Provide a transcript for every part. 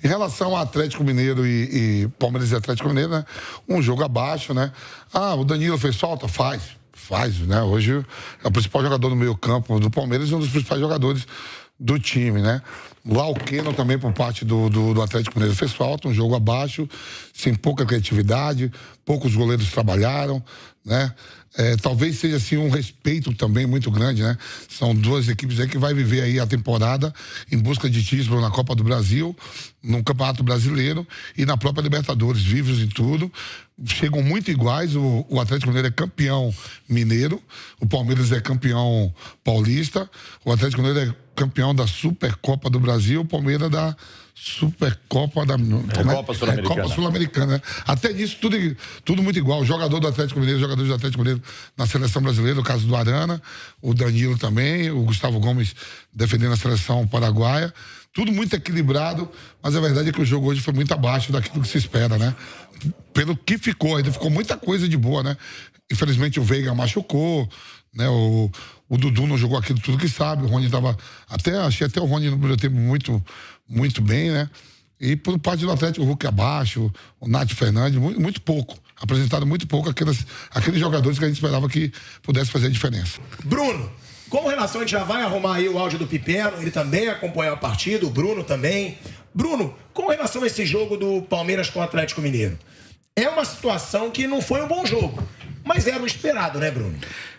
Em relação ao Atlético Mineiro e Palmeiras e Atlético Mineiro, né? Um jogo abaixo, né? O Danilo fez falta? Faz, né? Hoje é o principal jogador do meio campo do Palmeiras e um dos principais jogadores do time, né? Lá o Keno também, por parte do Atlético Mineiro, fez falta, um jogo abaixo, sem pouca criatividade, poucos goleiros trabalharam, né? Talvez seja assim um respeito também muito grande, né? São duas equipes aí que vai viver aí a temporada em busca de título na Copa do Brasil, no Campeonato Brasileiro e na própria Libertadores, vivos em tudo. Chegam muito iguais, o Atlético Mineiro é campeão mineiro, o Palmeiras é campeão paulista, o Atlético Mineiro é campeão da Supercopa do Brasil, o Palmeiras da Supercopa da... Copa Sul-Americana. Copa Sul-Americana, né? Até nisso, tudo muito igual. O jogador do Atlético Mineiro, jogadores do Atlético Mineiro na seleção brasileira, o caso do Arana, o Danilo também, o Gustavo Gomes defendendo a seleção paraguaia. Tudo muito equilibrado, mas a verdade é que o jogo hoje foi muito abaixo daquilo que se espera, né? Pelo que ficou, ainda ficou muita coisa de boa, né? Infelizmente o Veiga machucou, né? O Dudu não jogou aquilo tudo que sabe, o Rony estava... Achei até o Rony no primeiro tempo muito bem, né? E por parte do Atlético, o Hulk abaixo, o Nath Fernandes, muito pouco. Apresentaram muito pouco aqueles jogadores que a gente esperava que pudesse fazer a diferença. Bruno, com relação, a gente já vai arrumar aí o áudio do Piperno, ele também acompanhou a partida, o Bruno também. Bruno, com relação a esse jogo do Palmeiras com o Atlético Mineiro, é uma situação que não foi um bom jogo, mas era o esperado, né, Bruno?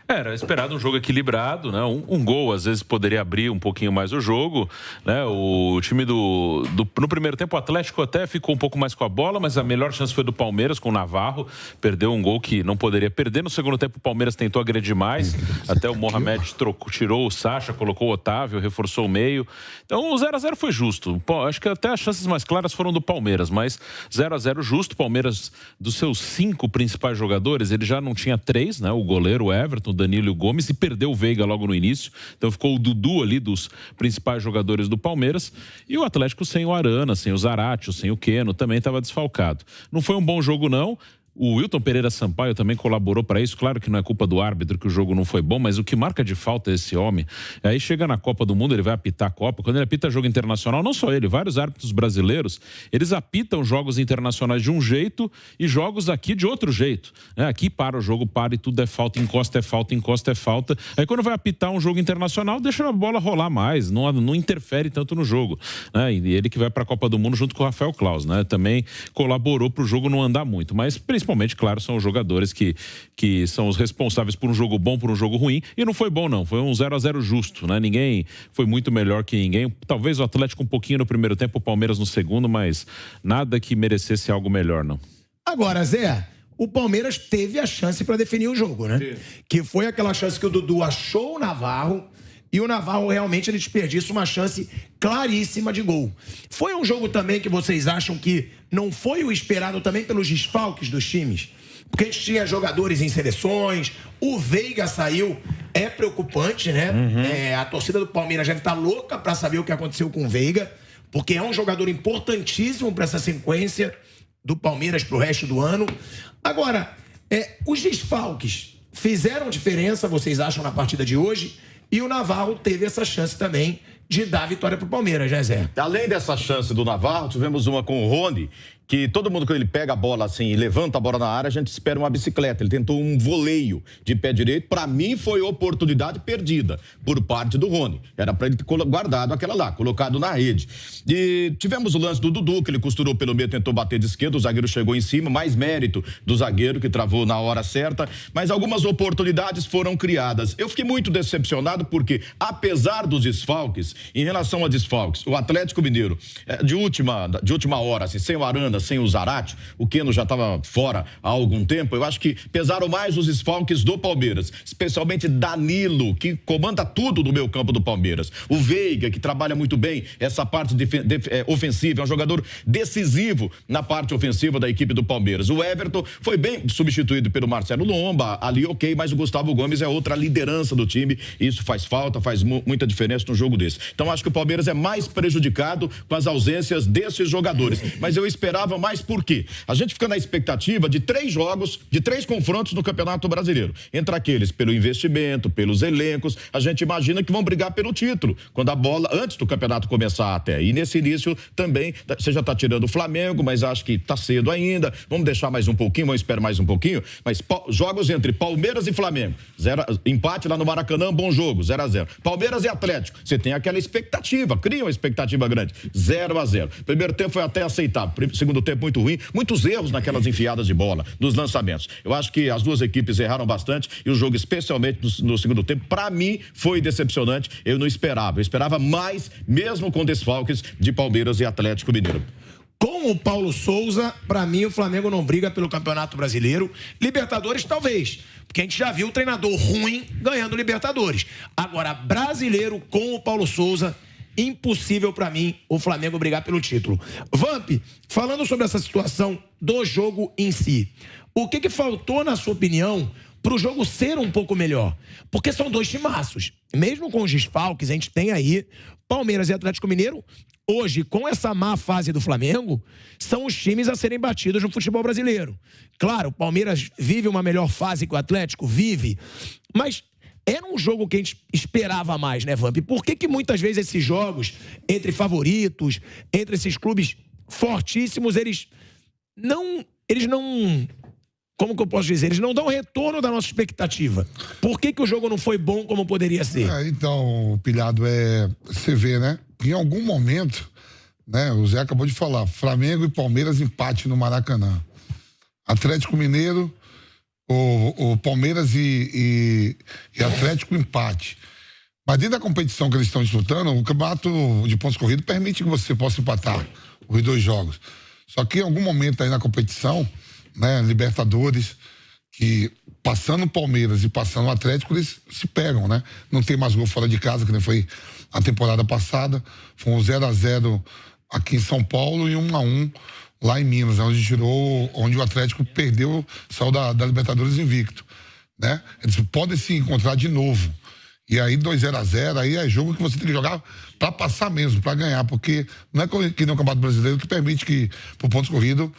Era esperado um jogo equilibrado, né? Um gol às vezes poderia abrir um pouquinho mais o jogo, né? O time no primeiro tempo o Atlético até ficou um pouco mais com a bola, mas a melhor chance foi do Palmeiras com o Navarro, perdeu um gol que não poderia perder. No segundo tempo o Palmeiras tentou agredir mais, até o Mohamed tirou o Sacha, colocou o Otávio, reforçou o meio. Então o 0-0 foi justo. Acho que até as chances mais claras foram do Palmeiras, mas 0-0 justo. Palmeiras, dos seus 5 principais jogadores, ele já não tinha 3, né? O goleiro, o Everton, Danilo e o Gomes, e perdeu o Veiga logo no início. Então ficou o Dudu ali dos principais jogadores do Palmeiras, e o Atlético sem o Arana, sem o Zaratio, sem o Keno, também estava desfalcado. Não foi um bom jogo, não. O Wilton Pereira Sampaio também colaborou para isso. Claro que não é culpa do árbitro que o jogo não foi bom, mas o que marca de falta é esse homem. Aí chega na Copa do Mundo, ele vai apitar a Copa. Quando ele apita jogo internacional, não só ele, vários árbitros brasileiros, eles apitam jogos internacionais de um jeito e jogos aqui de outro jeito. Aqui para o jogo, para e tudo é falta, encosta é falta, encosta é falta. Aí quando vai apitar um jogo internacional, deixa a bola rolar mais, não interfere tanto no jogo. E ele que vai para a Copa do Mundo junto com o Rafael Claus, né? Também colaborou para o jogo não andar muito, mas principalmente, claro, são os jogadores que são os responsáveis por um jogo bom, por um jogo ruim, e não foi bom não, foi um 0-0 justo, né? Ninguém foi muito melhor que ninguém, talvez o Atlético um pouquinho no primeiro tempo, o Palmeiras no segundo, mas nada que merecesse algo melhor, não. Agora, Zé, o Palmeiras teve a chance para definir o jogo, né? Sim. Que foi aquela chance que o Dudu achou o Navarro, e o Navarro realmente ele desperdiça uma chance claríssima de gol. Foi um jogo também que vocês acham que não foi o esperado também pelos desfalques dos times? Porque a gente tinha jogadores em seleções, o Veiga saiu, é preocupante, né? A torcida do Palmeiras deve estar louca para saber o que aconteceu com o Veiga, porque é um jogador importantíssimo para essa sequência do Palmeiras para o resto do ano. Agora, os desfalques fizeram diferença, vocês acham, na partida de hoje? E o Navarro teve essa chance também de dar a vitória para o Palmeiras, né, Zé? Além dessa chance do Navarro, tivemos uma com o Rony, que todo mundo, quando ele pega a bola assim e levanta a bola na área, a gente espera uma bicicleta. Ele tentou um voleio de pé direito. Para mim, foi oportunidade perdida por parte do Rony. Era para ele ter guardado aquela lá, colocado na rede. E tivemos o lance do Dudu, que ele costurou pelo meio, tentou bater de esquerda, o zagueiro chegou em cima, mais mérito do zagueiro, que travou na hora certa. Mas algumas oportunidades foram criadas. Eu fiquei muito decepcionado porque, apesar dos desfalques, em relação a desfalques, o Atlético Mineiro, de última hora, assim, sem o Arana, sem o Zaratio, o Keno já estava fora há algum tempo. Eu acho que pesaram mais os desfalques do Palmeiras, especialmente Danilo, que comanda tudo no meio campo do Palmeiras. O Veiga, que trabalha muito bem essa parte ofensiva, é um jogador decisivo na parte ofensiva da equipe do Palmeiras. O Everton foi bem substituído pelo Marcelo Lomba, ali ok, mas o Gustavo Gomes é outra liderança do time, isso faz falta, faz muita diferença num jogo desse. Então acho que o Palmeiras é mais prejudicado com as ausências desses jogadores, mas eu esperava esperava mais, por quê? A gente fica na expectativa de 3 jogos, de 3 confrontos no Campeonato Brasileiro. Entre aqueles pelo investimento, pelos elencos, a gente imagina que vão brigar pelo título, quando a bola, antes do campeonato começar até. E nesse início também, você já está tirando o Flamengo, mas acho que está cedo ainda. Vamos deixar mais um pouquinho, vamos esperar mais um pouquinho. Mas jogos entre Palmeiras e Flamengo, empate lá no Maracanã, bom jogo, 0-0. Palmeiras e Atlético, você tem aquela expectativa, cria uma expectativa grande, 0-0. Primeiro tempo foi até aceitável, segundo tempo muito ruim, muitos erros naquelas enfiadas de bola, nos lançamentos. Eu acho que as duas equipes erraram bastante e o jogo, especialmente no segundo tempo, para mim foi decepcionante. Eu não esperava, eu esperava mais, mesmo com desfalques de Palmeiras e Atlético Mineiro. Com o Paulo Souza, para mim o Flamengo não briga pelo Campeonato Brasileiro. Libertadores talvez, porque a gente já viu o treinador ruim ganhando Libertadores. Agora, brasileiro com o Paulo Souza, impossível para mim o Flamengo brigar pelo título. Vamp, falando sobre essa situação do jogo em si, o que faltou, na sua opinião, para o jogo ser um pouco melhor? Porque são 2 timaços. Mesmo com os desfalques, a gente tem aí Palmeiras e Atlético Mineiro. Hoje, com essa má fase do Flamengo, são os times a serem batidos no futebol brasileiro. Claro, o Palmeiras vive uma melhor fase que o Atlético, vive, mas era um jogo que a gente esperava mais, né, Vamp? Por que muitas vezes esses jogos entre favoritos, entre esses clubes fortíssimos, eles não... Como que eu posso dizer? Eles não dão retorno da nossa expectativa. Por que o jogo não foi bom como poderia ser? Então, Pilhado, você vê, né? Em algum momento, né? O Zé acabou de falar, Flamengo e Palmeiras empate no Maracanã. Atlético Mineiro, o Palmeiras e Atlético empate. Mas dentro da competição que eles estão disputando, o campeonato de pontos corridos permite que você possa empatar os 2 jogos. Só que em algum momento aí na competição, né, Libertadores, que passando o Palmeiras e passando o Atlético, eles se pegam, né? Não tem mais gol fora de casa, que nem foi a temporada passada. Foi um 0-0 aqui em São Paulo e 1-1 lá em Minas, onde o Atlético perdeu, saiu da Libertadores invicto, né? Eles podem se encontrar de novo. E aí 2-0, aí é jogo que você tem que jogar para passar mesmo, para ganhar, porque não é que nem o Campeonato Brasileiro que permite que, por pontos corridos,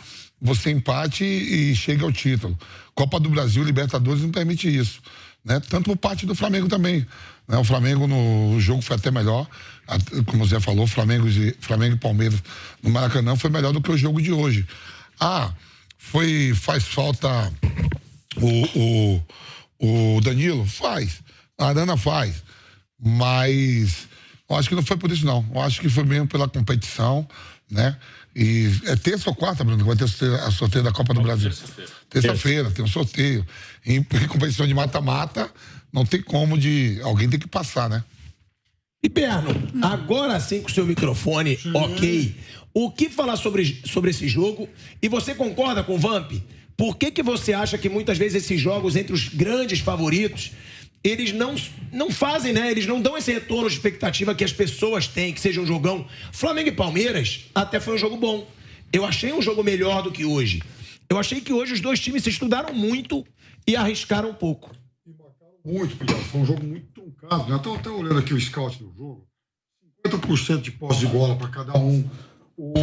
você empate e chega ao título. Copa do Brasil, Libertadores não permite isso, né? Tanto por parte do Flamengo também, né? O Flamengo no jogo foi até melhor, como o Zé falou, Flamengo e Palmeiras no Maracanã foi melhor do que o jogo de hoje. Faz falta o Danilo? Faz. A Arana faz. Mas eu acho que não foi por isso, não. Eu acho que foi mesmo pela competição, né? E é terça ou quarta, Bruno, que vai ter a sorteio da Copa do Brasil. Terça-feira, tem um sorteio. Em competição de mata-mata, não tem como alguém tem que passar, né? E Perno, agora sim com o seu microfone, ok. O que falar sobre esse jogo? E você concorda com o Vamp? Por que você acha que muitas vezes esses jogos entre os grandes favoritos, eles não fazem, né? Eles não dão esse retorno de expectativa que as pessoas têm, que seja um jogão. Flamengo e Palmeiras até foi um jogo bom. Eu achei um jogo melhor do que hoje. Eu achei que hoje os 2 times se estudaram muito e arriscaram um pouco. E marcaram muito, Pilhado. Foi um jogo muito truncado, né? Estou até olhando aqui o scout do jogo. 50% de posse de bola para cada um. O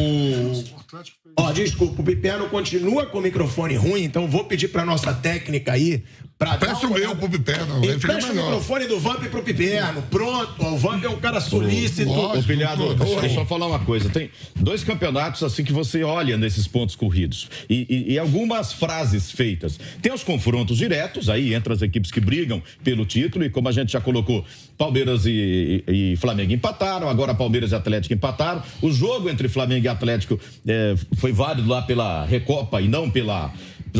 Atlético fez... Desculpa, o Piperno continua com o microfone ruim, então vou pedir para nossa técnica aí Presta o meu pro Piperno. Presta o microfone do Vamp pro Piperno. Pronto, o Vamp é um cara solícito. Ô, Pilhado, deixa eu só falar uma coisa. Tem 2 campeonatos assim que você olha nesses pontos corridos. E algumas frases feitas. Tem os confrontos diretos, aí entre as equipes que brigam pelo título. E como a gente já colocou, Palmeiras e Flamengo empataram. Agora Palmeiras e Atlético empataram. O jogo entre Flamengo e Atlético foi válido lá pela Recopa e não pela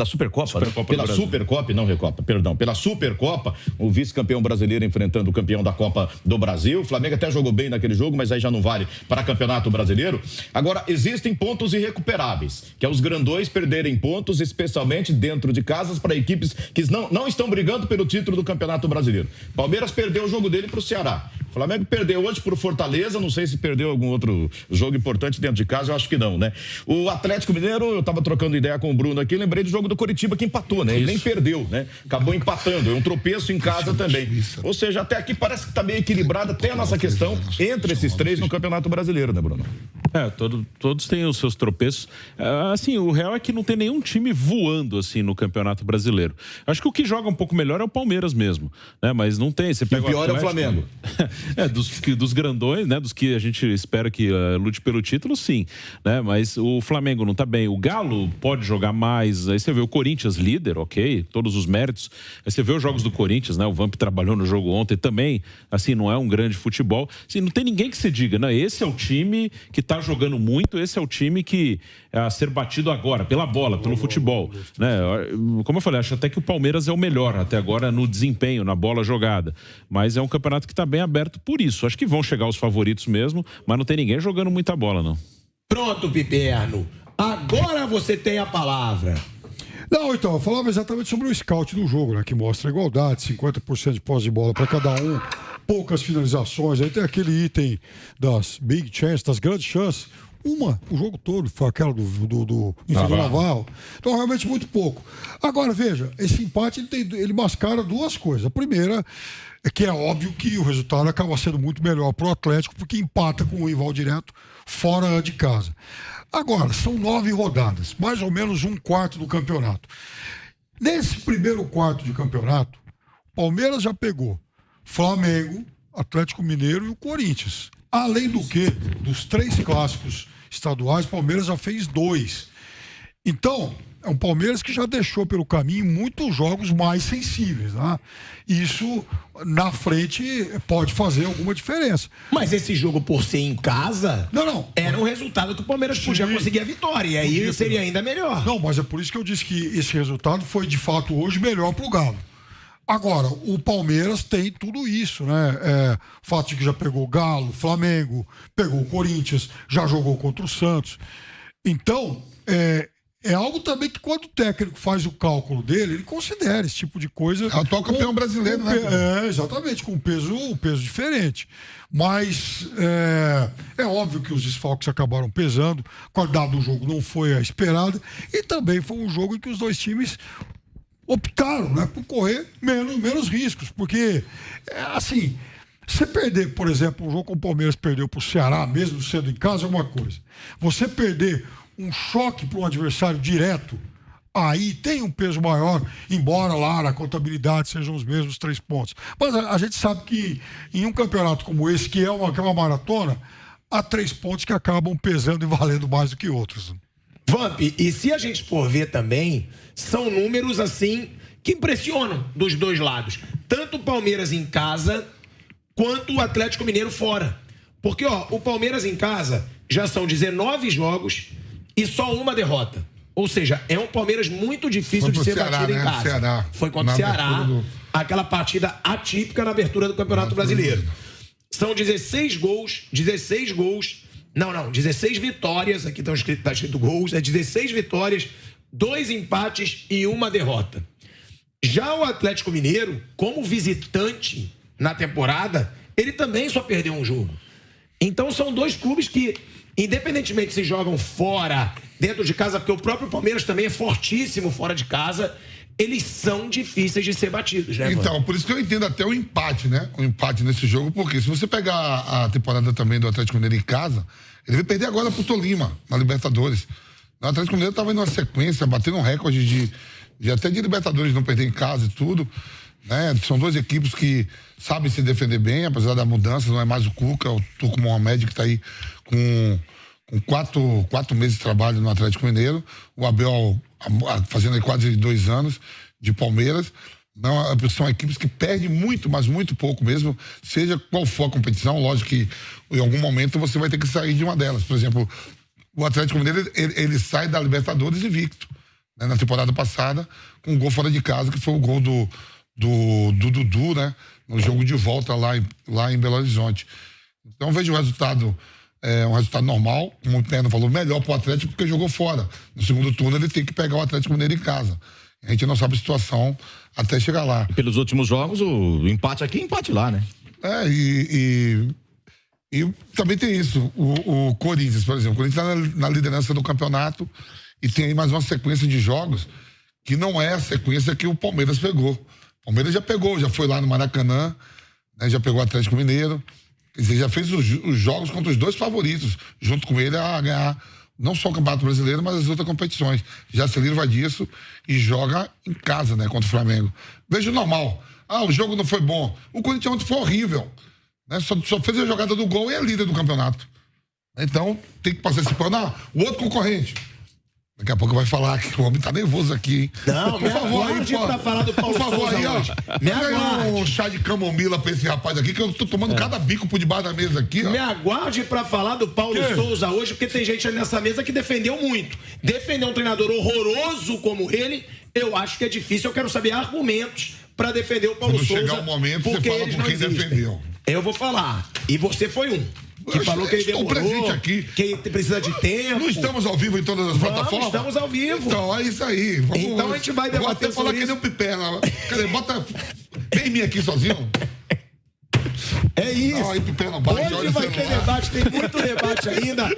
Supercopa, pela Supercopa e não Recopa, perdão, pela Supercopa, o vice-campeão brasileiro enfrentando o campeão da Copa do Brasil. O Flamengo até jogou bem naquele jogo, mas aí já não vale para campeonato brasileiro. Agora, existem pontos irrecuperáveis, que é os grandões perderem pontos, especialmente dentro de casas, para equipes que não estão brigando pelo título do campeonato brasileiro. Palmeiras perdeu o jogo dele para o Ceará. O Flamengo perdeu hoje por Fortaleza, não sei se perdeu algum outro jogo importante dentro de casa, eu acho que não, né? O Atlético Mineiro, eu tava trocando ideia com o Bruno aqui, lembrei do jogo do Coritiba que empatou, né? Ele nem perdeu, né? Acabou empatando, é um tropeço em casa também. Ou seja, até aqui parece que tá meio equilibrada até a nossa questão entre esses 3 no Campeonato Brasileiro, né, Bruno? Todos têm os seus tropeços. Assim, o real é que não tem nenhum time voando assim no Campeonato Brasileiro. Acho que o que joga um pouco melhor é o Palmeiras mesmo, né? Mas não tem. Você pega o pior é o Flamengo. Dos grandões, né? Dos que a gente espera que lute pelo título, sim, né? Mas o Flamengo não tá bem. O Galo pode jogar mais. Aí você vê o Corinthians líder, ok, todos os méritos. Aí você vê os jogos do Corinthians, né? O Vamp trabalhou no jogo ontem também. Assim, não é um grande futebol. Assim, não tem ninguém que se diga, né? Esse é o time que tá jogando muito, esse é o time que é a ser batido agora, pela bola, pelo futebol, né? Como eu falei, acho até que o Palmeiras é o melhor até agora no desempenho, na bola jogada, mas é um campeonato que está bem aberto por isso. Acho que vão chegar os favoritos mesmo, mas não tem ninguém jogando muita bola, não. Pronto, Piperno, agora você tem a palavra. Não, então, eu falava exatamente sobre o scout do jogo, né? Que mostra a igualdade, 50% de posse de bola para cada um, poucas finalizações. Aí tem aquele item das big chances, das grandes chances. O jogo todo, foi aquela do Navarro. Então, realmente, muito pouco. Agora, veja, esse empate ele mascara duas coisas. A primeira é que é óbvio que o resultado acaba sendo muito melhor para o Atlético, porque empata com o rival direto fora de casa. Agora, são 9 rodadas, mais ou menos um quarto do campeonato. Nesse primeiro quarto de campeonato, o Palmeiras já pegou Flamengo, Atlético Mineiro e o Corinthians. Além do que, dos 3 clássicos estaduais, o Palmeiras já fez 2. Então, é um Palmeiras que já deixou pelo caminho muitos jogos mais sensíveis, né? Isso, na frente, pode fazer alguma diferença. Mas esse jogo, por ser em casa, era um resultado que o Palmeiras podia conseguir a vitória. E aí seria ainda melhor. Não, mas é por isso que eu disse que esse resultado foi, de fato, hoje melhor para o Galo. Agora, o Palmeiras tem tudo isso, né? O fato de que já pegou o Galo, Flamengo, pegou o Corinthians, já jogou contra o Santos. Então, é algo também que quando o técnico faz o cálculo dele, ele considera esse tipo de coisa. É o atual campeão brasileiro, né? Exatamente, com um peso diferente. Mas é óbvio que os desfalques acabaram pesando, a qualidade do jogo não foi a esperada, e também foi um jogo em que os dois times optaram, né, por correr menos riscos, porque, assim, você perder, por exemplo, um jogo como o Palmeiras perdeu para o Ceará, mesmo sendo em casa, é uma coisa. Você perder um choque para um adversário direto, aí tem um peso maior, embora lá na contabilidade sejam os mesmos 3 pontos. Mas a gente sabe que em um campeonato como esse, que é uma maratona, há 3 pontos que acabam pesando e valendo mais do que outros. Vamp, e se a gente for ver também, são números assim que impressionam dos dois lados. Tanto o Palmeiras em casa, quanto o Atlético Mineiro fora. Porque, o Palmeiras em casa já são 19 jogos e só uma derrota. Ou seja, é um Palmeiras muito difícil de ser batido em casa. Ceará. Foi contra o Ceará, aquela partida atípica na abertura do Campeonato Brasileiro. São 16 gols, 16 vitórias, aqui tá escrito gols, 16 vitórias, 2 empates e 1 derrota. Já o Atlético Mineiro, como visitante na temporada, ele também só perdeu um jogo. Então são 2 clubes que, independentemente se jogam fora, dentro de casa, porque o próprio Palmeiras também é fortíssimo fora de casa, eles são difíceis de ser batidos, né, mano? Então, por isso que eu entendo até o empate, né? O empate nesse jogo, porque se você pegar a temporada também do Atlético Mineiro em casa, ele vai perder agora pro Tolima, na Libertadores. O Atlético Mineiro estava indo numa sequência, batendo um recorde até de Libertadores não perder em casa e tudo, né? São 2 equipes que sabem se defender bem, apesar da mudança, não é mais o Cuca, é o Turco Mohamed que está aí com 4 meses de trabalho no Atlético Mineiro, o Abel fazendo aí quase 2 anos de Palmeiras. Não, são equipes que perdem muito, mas muito pouco mesmo, seja qual for a competição. Lógico que em algum momento você vai ter que sair de uma delas. Por exemplo, o Atlético Mineiro ele sai da Libertadores invicto, né, na temporada passada, com um gol fora de casa, que foi o gol do Dudu, né, no jogo de volta lá em Belo Horizonte. Então vejo o resultado, um resultado normal, como o Perno falou, melhor para o Atlético, porque jogou fora. No segundo turno ele tem que pegar o Atlético Mineiro em casa. A gente não sabe a situação até chegar lá. E pelos últimos jogos, o empate aqui, empate lá, né? E também tem isso. O Corinthians, por exemplo. O Corinthians está na liderança do campeonato e tem aí mais uma sequência de jogos que não é a sequência que o Palmeiras pegou. O Palmeiras já pegou, já foi lá no Maracanã, né, já pegou o Atlético Mineiro. Quer dizer, já fez os jogos contra os 2 favoritos, junto com ele a ganhar não só o Campeonato Brasileiro, mas as outras competições. Já se livra disso e joga em casa, né, contra o Flamengo. Vejo normal. O jogo não foi bom. O Corinthians ontem foi horrível. Né? Só fez a jogada do gol e é líder do campeonato. Então, tem que passar esse pano. O outro concorrente. Daqui a pouco vai falar que o homem tá nervoso aqui, hein? Não, por favor, aí, pra falar do Paulo por favor, Souza aí, ó. hoje. Me aguarde. Um chá de camomila pra esse rapaz aqui, que eu tô tomando cada bico por debaixo da mesa aqui, ó. Me aguarde pra falar do Paulo Souza hoje, porque tem gente nessa mesa que defendeu muito. Defender um treinador horroroso como ele, eu acho que é difícil. Eu quero saber argumentos pra defender o Paulo Quando Souza. chegar o momento, você fala por quem defendeu. Eu vou falar. E você foi um. Que falou que ele demorou, presente aqui. que precisa de tempo. Não estamos ao vivo em todas as plataformas? Estamos ao vivo. Então, é isso aí. Então a gente vai debater vou até falar que nem o Piperna. Cadê? Bota... Vem em mim aqui sozinho. É isso. Não, aí Piperna bate, Hoje vai ter debate, tem muito debate ainda.